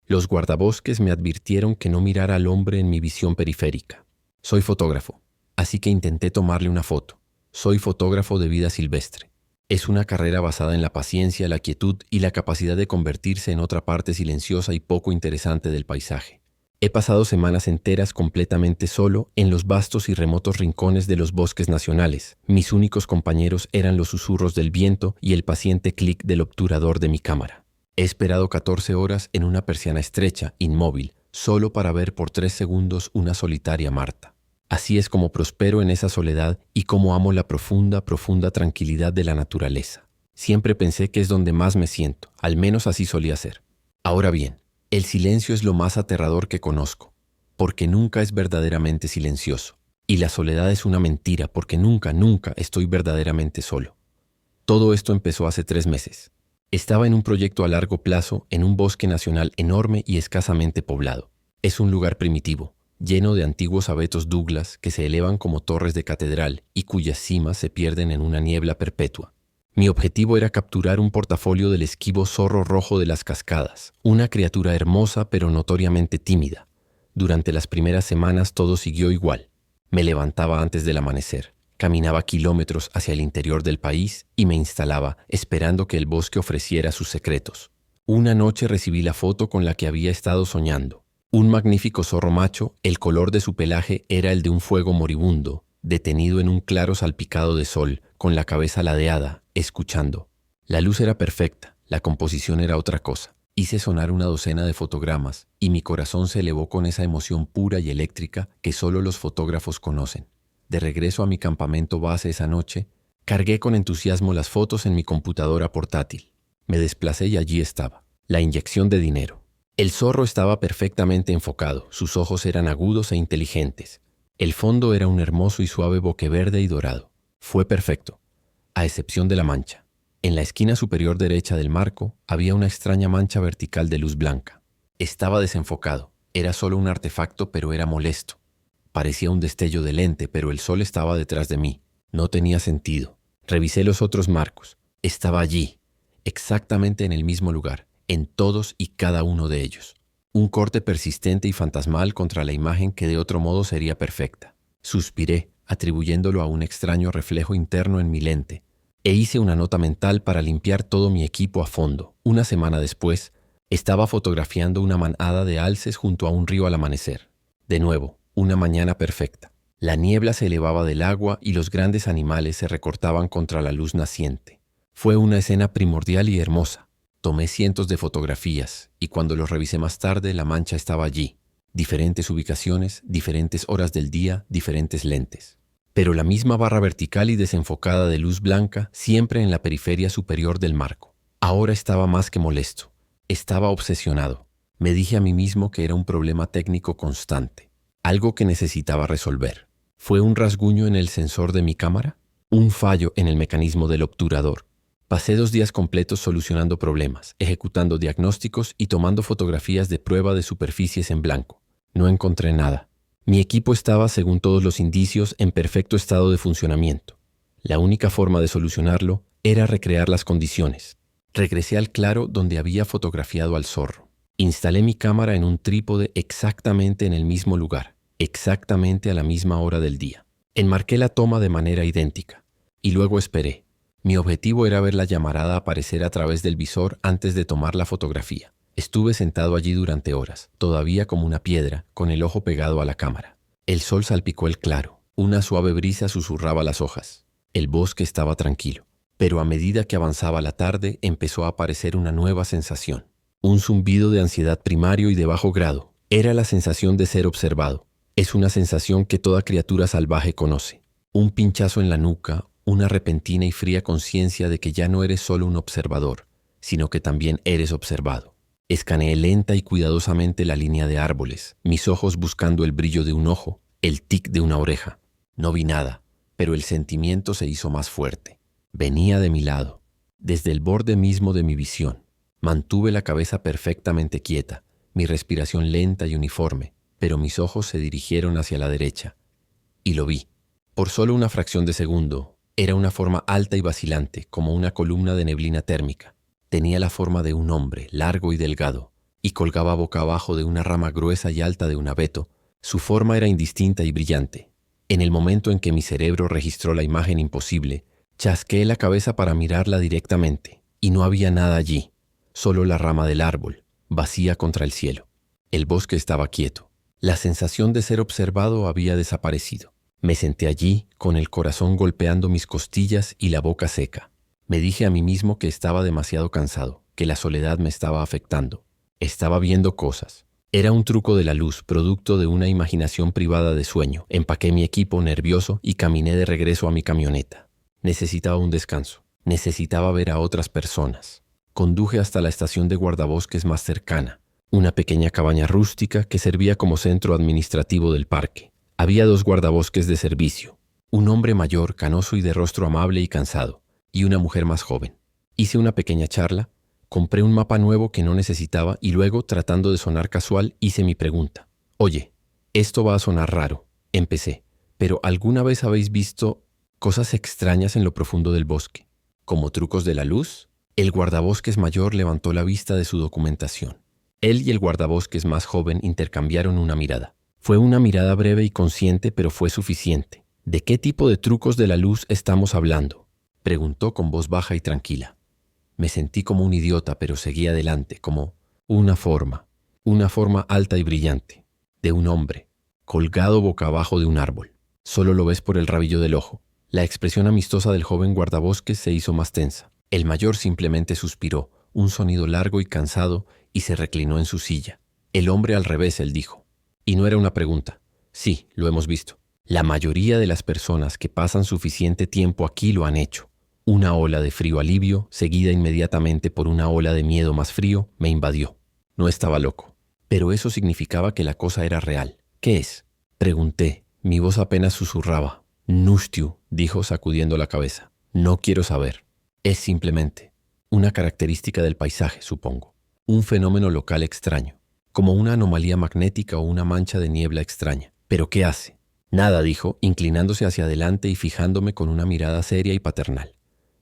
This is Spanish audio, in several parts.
Los guardabosques me advirtieron que no mirara al hombre en mi visión periférica. Soy fotógrafo, así que intenté tomarle una foto. Soy fotógrafo de vida silvestre. Es una carrera basada en la paciencia, la quietud y la capacidad de convertirse en otra parte silenciosa y poco interesante del paisaje. He pasado semanas enteras completamente solo en los vastos y remotos rincones de los bosques nacionales. Mis únicos compañeros eran los susurros del viento y el paciente clic del obturador de mi cámara. He esperado 14 horas en una persiana estrecha, inmóvil, solo para ver por 3 segundos una solitaria Marta. Así es como prospero en esa soledad y como amo la profunda, profunda tranquilidad de la naturaleza. Siempre pensé que es donde más me siento, al menos así solía ser. Ahora bien, el silencio es lo más aterrador que conozco, porque nunca es verdaderamente silencioso. Y la soledad es una mentira, porque nunca, nunca estoy verdaderamente solo. Todo esto empezó hace 3 meses. Estaba en un proyecto a largo plazo en un bosque nacional enorme y escasamente poblado. Es un lugar primitivo, lleno de antiguos abetos Douglas que se elevan como torres de catedral y cuyas cimas se pierden en una niebla perpetua. Mi objetivo era capturar un portafolio del esquivo zorro rojo de las cascadas, una criatura hermosa pero notoriamente tímida. Durante las primeras semanas todo siguió igual. Me levantaba antes del amanecer, caminaba kilómetros hacia el interior del país y me instalaba esperando que el bosque ofreciera sus secretos. Una noche recibí la foto con la que había estado soñando. Un magnífico zorro macho, el color de su pelaje era el de un fuego moribundo, detenido en un claro salpicado de sol, con la cabeza ladeada, escuchando. La luz era perfecta, la composición era otra cosa. Hice sonar una docena de fotogramas y mi corazón se elevó con esa emoción pura y eléctrica que solo los fotógrafos conocen. De regreso a mi campamento base esa noche, cargué con entusiasmo las fotos en mi computadora portátil. Me desplacé y allí estaba, la inyección de dinero. El zorro estaba perfectamente enfocado, sus ojos eran agudos e inteligentes. El fondo era un hermoso y suave bokeh verde y dorado. Fue perfecto, a excepción de la mancha. En la esquina superior derecha del marco había una extraña mancha vertical de luz blanca. Estaba desenfocado, era solo un artefacto pero era molesto. Parecía un destello de lente, pero el sol estaba detrás de mí. No tenía sentido. Revisé los otros marcos. Estaba allí, exactamente en el mismo lugar, en todos y cada uno de ellos. Un corte persistente y fantasmal contra la imagen que de otro modo sería perfecta. Suspiré, atribuyéndolo a un extraño reflejo interno en mi lente, e hice una nota mental para limpiar todo mi equipo a fondo. Una semana después, estaba fotografiando una manada de alces junto a un río al amanecer. De nuevo, una mañana perfecta. La niebla se elevaba del agua y los grandes animales se recortaban contra la luz naciente. Fue una escena primordial y hermosa. Tomé cientos de fotografías y cuando los revisé más tarde la mancha estaba allí. Diferentes ubicaciones, diferentes horas del día, diferentes lentes. Pero la misma barra vertical y desenfocada de luz blanca siempre en la periferia superior del marco. Ahora estaba más que molesto. Estaba obsesionado. Me dije a mí mismo que era un problema técnico constante. Algo que necesitaba resolver. ¿Fue un rasguño en el sensor de mi cámara? ¿Un fallo en el mecanismo del obturador? Pasé 2 días completos solucionando problemas, ejecutando diagnósticos y tomando fotografías de prueba de superficies en blanco. No encontré nada. Mi equipo estaba, según todos los indicios, en perfecto estado de funcionamiento. La única forma de solucionarlo era recrear las condiciones. Regresé al claro donde había fotografiado al zorro. Instalé mi cámara en un trípode exactamente en el mismo lugar, exactamente a la misma hora del día. Enmarqué la toma de manera idéntica y luego esperé. Mi objetivo era ver la llamarada aparecer a través del visor antes de tomar la fotografía. Estuve sentado allí durante horas, todavía como una piedra, con el ojo pegado a la cámara. El sol salpicó el claro, una suave brisa susurraba las hojas. El bosque estaba tranquilo, pero a medida que avanzaba la tarde empezó a aparecer una nueva sensación. Un zumbido de ansiedad primario y de bajo grado. Era la sensación de ser observado. Es una sensación que toda criatura salvaje conoce. Un pinchazo en la nuca, una repentina y fría conciencia de que ya no eres solo un observador, sino que también eres observado. Escaneé lenta y cuidadosamente la línea de árboles, mis ojos buscando el brillo de un ojo, el tic de una oreja. No vi nada, pero el sentimiento se hizo más fuerte. Venía de mi lado, desde el borde mismo de mi visión. Mantuve la cabeza perfectamente quieta, mi respiración lenta y uniforme, pero mis ojos se dirigieron hacia la derecha. Y lo vi. Por solo una fracción de segundo, era una forma alta y vacilante, como una columna de neblina térmica. Tenía la forma de un hombre, largo y delgado, y colgaba boca abajo de una rama gruesa y alta de un abeto. Su forma era indistinta y brillante. En el momento en que mi cerebro registró la imagen imposible, chasqueé la cabeza para mirarla directamente, y no había nada allí, solo la rama del árbol, vacía contra el cielo. El bosque estaba quieto. La sensación de ser observado había desaparecido. Me senté allí, con el corazón golpeando mis costillas y la boca seca. Me dije a mí mismo que estaba demasiado cansado, que la soledad me estaba afectando. Estaba viendo cosas. Era un truco de la luz, producto de una imaginación privada de sueño. Empaqué mi equipo nervioso y caminé de regreso a mi camioneta. Necesitaba un descanso. Necesitaba ver a otras personas. Conduje hasta la estación de guardabosques más cercana, una pequeña cabaña rústica que servía como centro administrativo del parque. Había 2 guardabosques de servicio, un hombre mayor, canoso y de rostro amable y cansado, y una mujer más joven. Hice una pequeña charla, compré un mapa nuevo que no necesitaba y luego, tratando de sonar casual, hice mi pregunta. Oye, esto va a sonar raro, empecé, pero ¿alguna vez habéis visto cosas extrañas en lo profundo del bosque? ¿Como trucos de la luz? El guardabosques mayor levantó la vista de su documentación. Él y el guardabosques más joven intercambiaron una mirada. Fue una mirada breve y consciente, pero fue suficiente. ¿De qué tipo de trucos de la luz estamos hablando?, preguntó con voz baja y tranquila. Me sentí como un idiota, pero seguí adelante, como una forma alta y brillante, de un hombre, colgado boca abajo de un árbol. Solo lo ves por el rabillo del ojo. La expresión amistosa del joven guardabosques se hizo más tensa. El mayor simplemente suspiró, un sonido largo y cansado, y se reclinó en su silla. El hombre al revés, él dijo. Y no era una pregunta. Sí, lo hemos visto. La mayoría de las personas que pasan suficiente tiempo aquí lo han hecho. Una ola de frío alivio, seguida inmediatamente por una ola de miedo más frío, me invadió. No estaba loco. Pero eso significaba que la cosa era real. ¿Qué es?, pregunté. Mi voz apenas susurraba. Nushtiu, dijo sacudiendo la cabeza. No quiero saber. Es simplemente una característica del paisaje, supongo. Un fenómeno local extraño, como una anomalía magnética o una mancha de niebla extraña. ¿Pero qué hace? Nada, dijo, inclinándose hacia adelante y fijándome con una mirada seria y paternal.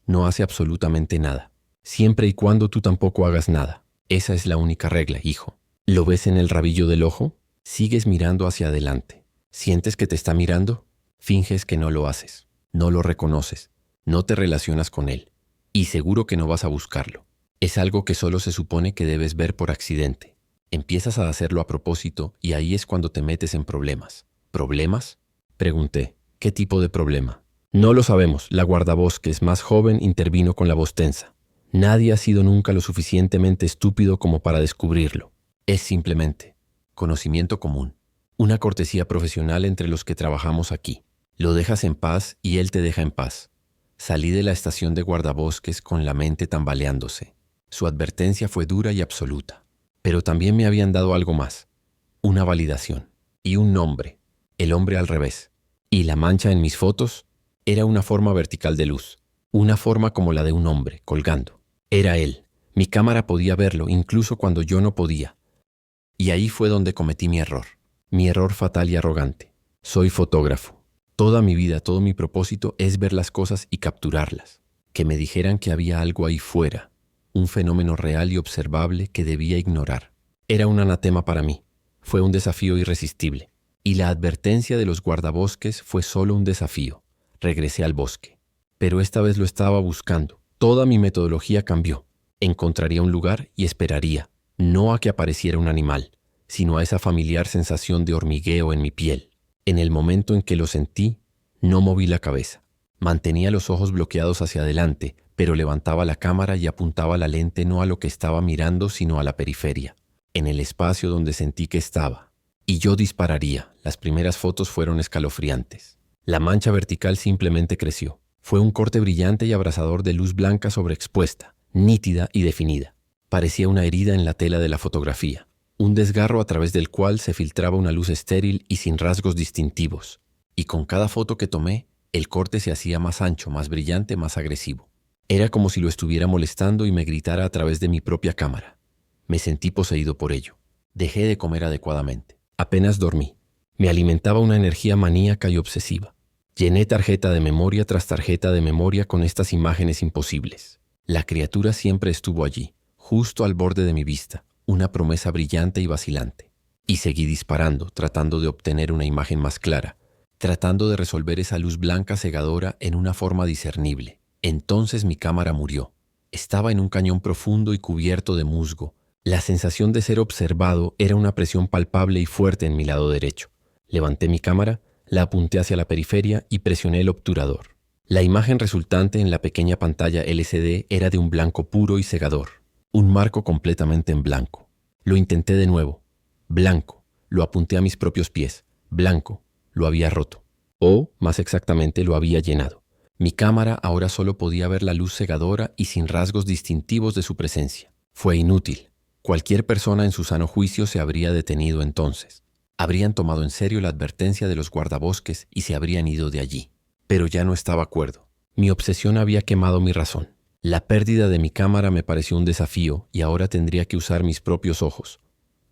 No hace absolutamente nada. Siempre y cuando tú tampoco hagas nada. Esa es la única regla, hijo. ¿Lo ves en el rabillo del ojo? Sigues mirando hacia adelante. ¿Sientes que te está mirando? Finges que no lo haces. No lo reconoces. No te relacionas con él. Y seguro que no vas a buscarlo. Es algo que solo se supone que debes ver por accidente. Empiezas a hacerlo a propósito y ahí es cuando te metes en problemas. ¿Problemas?, pregunté. ¿Qué tipo de problema? No lo sabemos. La guardabosques más joven intervino con la voz tensa. Nadie ha sido nunca lo suficientemente estúpido como para descubrirlo. Es simplemente conocimiento común. Una cortesía profesional entre los que trabajamos aquí. Lo dejas en paz y él te deja en paz. Salí de la estación de guardabosques con la mente tambaleándose. Su advertencia fue dura y absoluta. Pero también me habían dado algo más. Una validación. Y un nombre. El hombre al revés. Y la mancha en mis fotos era una forma vertical de luz. Una forma como la de un hombre, colgando. Era él. Mi cámara podía verlo, incluso cuando yo no podía. Y ahí fue donde cometí mi error. Mi error fatal y arrogante. Soy fotógrafo. Toda mi vida, todo mi propósito es ver las cosas y capturarlas. Que me dijeran que había algo ahí fuera. Un fenómeno real y observable que debía ignorar. Era un anatema para mí. Fue un desafío irresistible. Y la advertencia de los guardabosques fue solo un desafío. Regresé al bosque. Pero esta vez lo estaba buscando. Toda mi metodología cambió. Encontraría un lugar y esperaría. No a que apareciera un animal, sino a esa familiar sensación de hormigueo en mi piel. En el momento en que lo sentí, no moví la cabeza. Mantenía los ojos bloqueados hacia adelante, pero levantaba la cámara y apuntaba la lente no a lo que estaba mirando, sino a la periferia, en el espacio donde sentí que estaba. Y yo dispararía. Las primeras fotos fueron escalofriantes. La mancha vertical simplemente creció. Fue un corte brillante y abrasador de luz blanca sobreexpuesta, nítida y definida. Parecía una herida en la tela de la fotografía. Un desgarro a través del cual se filtraba una luz estéril y sin rasgos distintivos. Y con cada foto que tomé, el corte se hacía más ancho, más brillante, más agresivo. Era como si lo estuviera molestando y me gritara a través de mi propia cámara. Me sentí poseído por ello. Dejé de comer adecuadamente. Apenas dormí. Me alimentaba una energía maníaca y obsesiva. Llené tarjeta de memoria tras tarjeta de memoria con estas imágenes imposibles. La criatura siempre estuvo allí, justo al borde de mi vista. una promesa brillante y vacilante. Y seguí disparando, tratando de obtener una imagen más clara, tratando de resolver esa luz blanca cegadora en una forma discernible. Entonces mi cámara murió. Estaba en un cañón profundo y cubierto de musgo. La sensación de ser observado era una presión palpable y fuerte en mi lado derecho. Levanté mi cámara, la apunté hacia la periferia y presioné el obturador. La imagen resultante en la pequeña pantalla LCD era de un blanco puro y cegador. Un marco completamente en blanco. Lo intenté de nuevo. Blanco. Lo apunté a mis propios pies. Blanco. Lo había roto. O, más exactamente, lo había llenado. Mi cámara ahora solo podía ver la luz cegadora y sin rasgos distintivos de su presencia. Fue inútil. Cualquier persona en su sano juicio se habría detenido entonces. Habrían tomado en serio la advertencia de los guardabosques y se habrían ido de allí. Pero ya no estaba cuerdo. Mi obsesión había quemado mi razón. La pérdida de mi cámara me pareció un desafío y ahora tendría que usar mis propios ojos.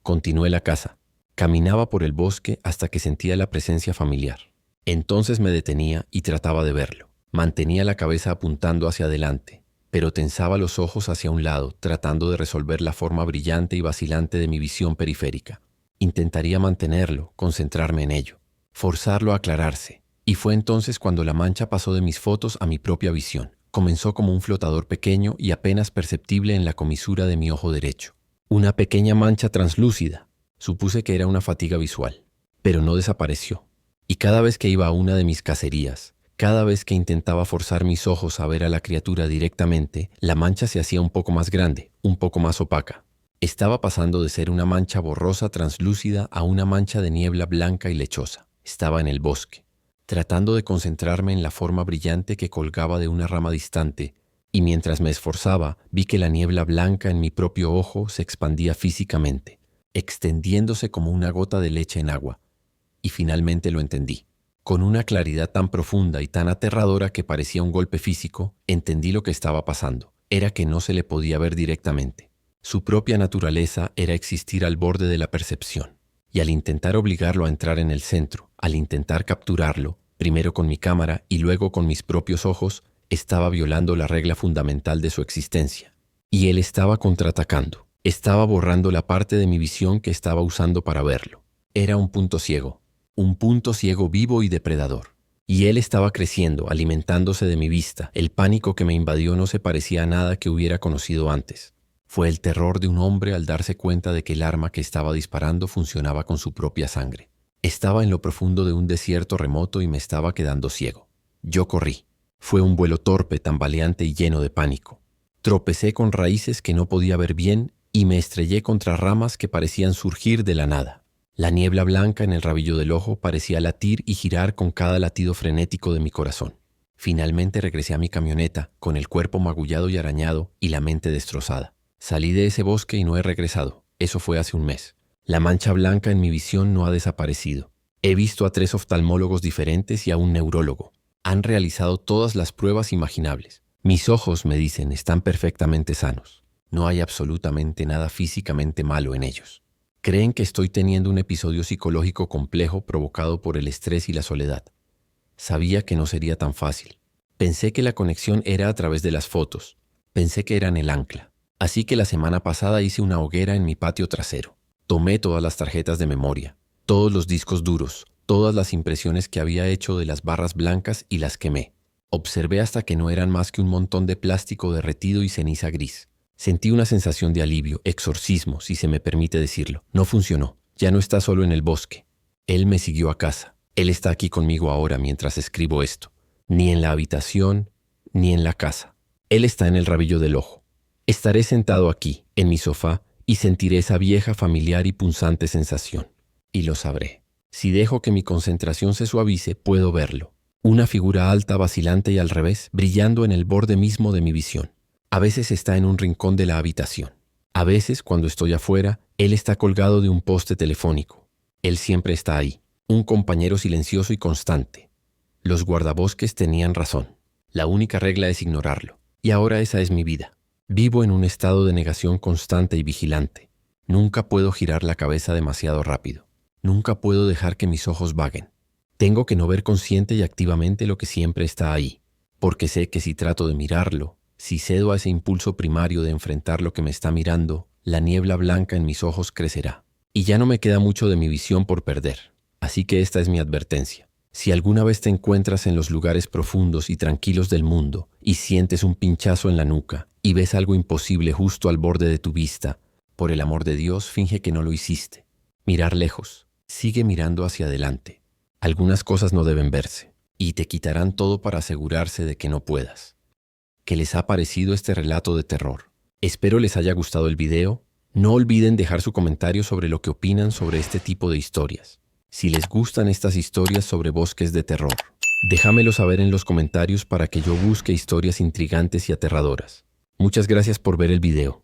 Continué la caza. Caminaba por el bosque hasta que sentía la presencia familiar. Entonces me detenía y trataba de verlo. Mantenía la cabeza apuntando hacia adelante, pero tensaba los ojos hacia un lado, tratando de resolver la forma brillante y vacilante de mi visión periférica. Intentaría mantenerlo, concentrarme en ello, forzarlo a aclararse. Y fue entonces cuando la mancha pasó de mis fotos a mi propia visión. Comenzó como un flotador pequeño y apenas perceptible en la comisura de mi ojo derecho. Una pequeña mancha translúcida. Supuse que era una fatiga visual, pero no desapareció. Y cada vez que iba a una de mis cacerías, cada vez que intentaba forzar mis ojos a ver a la criatura directamente, la mancha se hacía un poco más grande, un poco más opaca. Estaba pasando de ser una mancha borrosa translúcida a una mancha de niebla blanca y lechosa. Estaba en el bosque, tratando de concentrarme en la forma brillante que colgaba de una rama distante, y mientras me esforzaba, vi que la niebla blanca en mi propio ojo se expandía físicamente, extendiéndose como una gota de leche en agua. Y finalmente lo entendí. Con una claridad tan profunda y tan aterradora que parecía un golpe físico, entendí lo que estaba pasando. Era que no se le podía ver directamente. Su propia naturaleza era existir al borde de la percepción. Y al intentar obligarlo a entrar en el centro, al intentar capturarlo, primero con mi cámara y luego con mis propios ojos, estaba violando la regla fundamental de su existencia. Y él estaba contraatacando. Estaba borrando la parte de mi visión que estaba usando para verlo. Era un punto ciego vivo y depredador. Y él estaba creciendo, alimentándose de mi vista. El pánico que me invadió no se parecía a nada que hubiera conocido antes. Fue el terror de un hombre al darse cuenta de que el arma que estaba disparando funcionaba con su propia sangre. Estaba en lo profundo de un desierto remoto y me estaba quedando ciego. Yo corrí. Fue un vuelo torpe, tambaleante y lleno de pánico. Tropecé con raíces que no podía ver bien y me estrellé contra ramas que parecían surgir de la nada. La niebla blanca en el rabillo del ojo parecía latir y girar con cada latido frenético de mi corazón. Finalmente regresé a mi camioneta, con el cuerpo magullado y arañado y la mente destrozada. Salí de ese bosque y no he regresado. Eso fue hace un mes. La mancha blanca en mi visión no ha desaparecido. He visto a 3 oftalmólogos diferentes y a un neurólogo. Han realizado todas las pruebas imaginables. Mis ojos, me dicen, están perfectamente sanos. No hay absolutamente nada físicamente malo en ellos. Creen que estoy teniendo un episodio psicológico complejo provocado por el estrés y la soledad. Sabía que no sería tan fácil. Pensé que la conexión era a través de las fotos. Pensé que eran el ancla. Así que la semana pasada hice una hoguera en mi patio trasero. Tomé todas las tarjetas de memoria, todos los discos duros, todas las impresiones que había hecho de las barras blancas y las quemé. Observé hasta que no eran más que un montón de plástico derretido y ceniza gris. Sentí una sensación de alivio, exorcismo, si se me permite decirlo. No funcionó. Ya no está solo en el bosque. Él me siguió a casa. Él está aquí conmigo ahora mientras escribo esto. Ni en la habitación, ni en la casa. Él está en el rabillo del ojo. Estaré sentado aquí, en mi sofá, y sentiré esa vieja, familiar y punzante sensación. Y lo sabré. Si dejo que mi concentración se suavice, puedo verlo. Una figura alta, vacilante y al revés, brillando en el borde mismo de mi visión. A veces está en un rincón de la habitación. A veces, cuando estoy afuera, él está colgado de un poste telefónico. Él siempre está ahí, un compañero silencioso y constante. Los guardabosques tenían razón. La única regla es ignorarlo. Y ahora esa es mi vida. Vivo en un estado de negación constante y vigilante. Nunca puedo girar la cabeza demasiado rápido. Nunca puedo dejar que mis ojos vaguen. Tengo que no ver consciente y activamente lo que siempre está ahí, porque sé que si trato de mirarlo, si cedo a ese impulso primario de enfrentar lo que me está mirando, la niebla blanca en mis ojos crecerá. Y ya no me queda mucho de mi visión por perder. Así que esta es mi advertencia. Si alguna vez te encuentras en los lugares profundos y tranquilos del mundo y sientes un pinchazo en la nuca y ves algo imposible justo al borde de tu vista, por el amor de Dios, finge que no lo hiciste. Mirar lejos. Sigue mirando hacia adelante. Algunas cosas no deben verse y te quitarán todo para asegurarse de que no puedas. ¿Qué les ha parecido este relato de terror? Espero les haya gustado el video. No olviden dejar su comentario sobre lo que opinan sobre este tipo de historias. Si les gustan estas historias sobre bosques de terror, déjamelo saber en los comentarios para que yo busque historias intrigantes y aterradoras. Muchas gracias por ver el video.